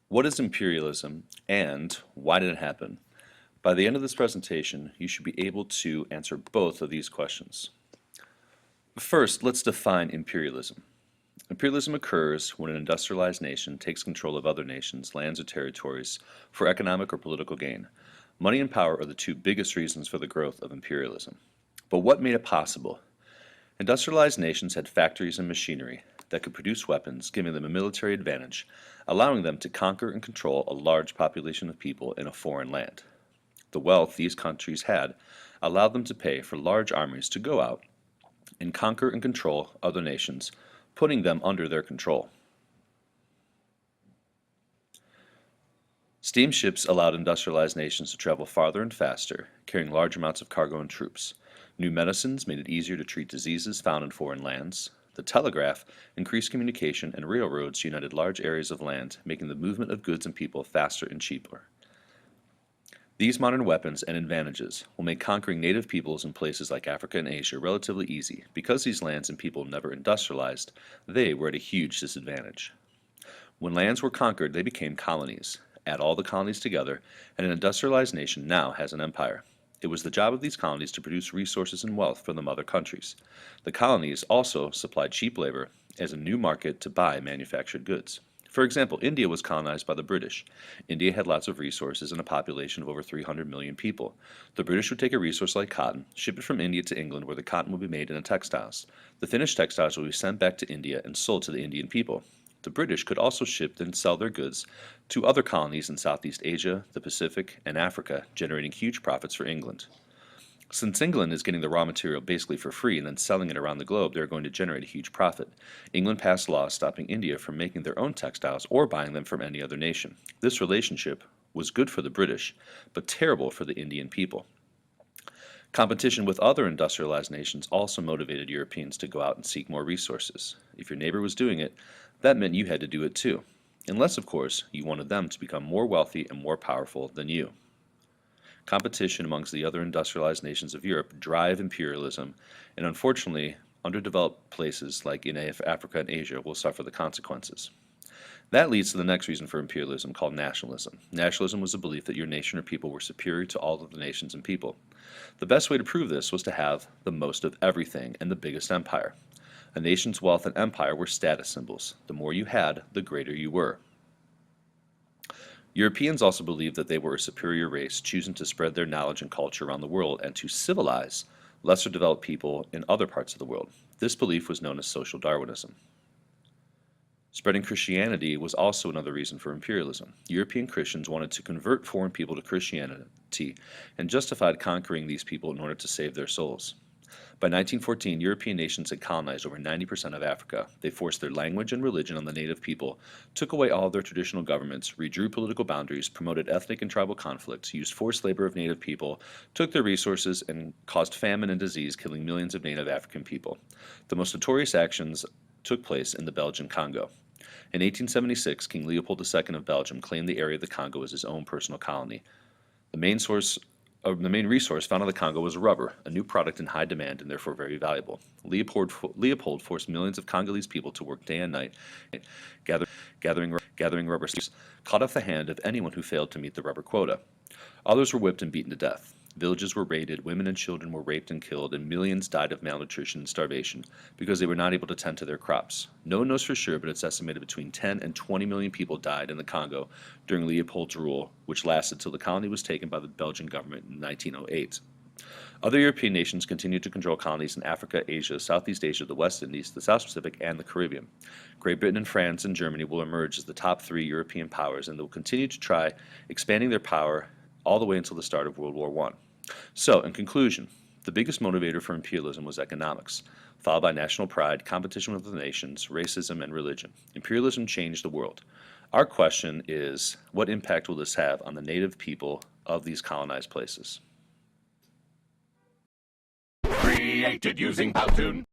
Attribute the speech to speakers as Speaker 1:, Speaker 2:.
Speaker 1: What is imperialism and why did it happen? By the end of this presentation, you should be able to answer both of these questions. First, let's define imperialism. Imperialism occurs when an industrialized nation takes control of other nations' lands or territories for economic or political gain. Money and power are the two biggest reasons for the growth of imperialism. But what made it possible? Industrialized nations had factories and machinery that could produce weapons, giving them a military advantage, allowing them to conquer and control a large population of people in a foreign land. The wealth these countries had allowed them to pay for large armies to go out and conquer and control other nations, putting them under their control. Steamships allowed industrialized nations to travel farther and faster, carrying large amounts of cargo and troops. New medicines made it easier to treat diseases found in foreign lands. The telegraph increased communication, and railroads united large areas of land, making the movement of goods and people faster and cheaper. These modern weapons and advantages will make conquering native peoples in places like Africa and Asia relatively easy. Because these lands and people never industrialized, they were at a huge disadvantage. When lands were conquered, they became colonies. Add all the colonies together, and an industrialized nation now has an empire. It was the job of these colonies to produce resources and wealth for the mother countries. The colonies also supplied cheap labor as a new market to buy manufactured goods. For example, India was colonized by the British. India had lots of resources and a population of over 300 million people. The British would take a resource like cotton, ship it from India to England where the cotton would be made into textiles. The finished textiles would be sent back to India and sold to the Indian people. The British could also ship and sell their goods to other colonies in Southeast Asia, the Pacific, and Africa, generating huge profits for England. Since England is getting the raw material basically for free and then selling it around the globe, they're going to generate a huge profit. England passed laws stopping India from making their own textiles or buying them from any other nation. This relationship was good for the British, but terrible for the Indian people. Competition with other industrialized nations also motivated Europeans to go out and seek more resources. If your neighbor was doing it, that meant you had to do it too. Unless, of course, you wanted them to become more wealthy and more powerful than you. Competition amongst the other industrialized nations of Europe drive imperialism, and unfortunately, underdeveloped places like in Africa and Asia will suffer the consequences. That leads to the next reason for imperialism, called nationalism. Nationalism was the belief that your nation or people were superior to all of the nations and people. The best way to prove this was to have the most of everything and the biggest empire. A nation's wealth and empire were status symbols. The more you had, the greater you were. Europeans also believed that they were a superior race, choosing to spread their knowledge and culture around the world and to civilize lesser developed people in other parts of the world. This belief was known as social Darwinism. Spreading Christianity was also another reason for imperialism. European Christians wanted to convert foreign people to Christianity and justified conquering these people in order to save their souls. By 1914, European nations had colonized over 90% of Africa. They forced their language and religion on the native people, took away all of their traditional governments, redrew political boundaries, promoted ethnic and tribal conflicts, used forced labor of native people, took their resources, and caused famine and disease, killing millions of native African people. The most notorious actions took place in the Belgian Congo. In 1876, King Leopold II of Belgium claimed the area of the Congo as his own personal colony. The main resource found in the Congo was rubber, a new product in high demand and therefore very valuable. Leopold forced millions of Congolese people to work day and night, gathering rubber stamps, cut off the hand of anyone who failed to meet the rubber quota. Others were whipped and beaten to death. Villages were raided, women and children were raped and killed, and millions died of malnutrition and starvation because they were not able to tend to their crops. No one knows for sure, but it's estimated between 10 and 20 million people died in the Congo during Leopold's rule, which lasted till the colony was taken by the Belgian government in 1908. Other European nations continued to control colonies in Africa, Asia, Southeast Asia, the West Indies, the South Pacific, and the Caribbean. Great Britain and France and Germany will emerge as the top three European powers, and they will continue to try expanding their power all the way until the start of World War I. So, in conclusion, the biggest motivator for imperialism was economics, followed by national pride, competition with other nations, racism, and religion. Imperialism changed the world. Our question is, what impact will this have on the native people of these colonized places?
Speaker 2: Created using Powtoon.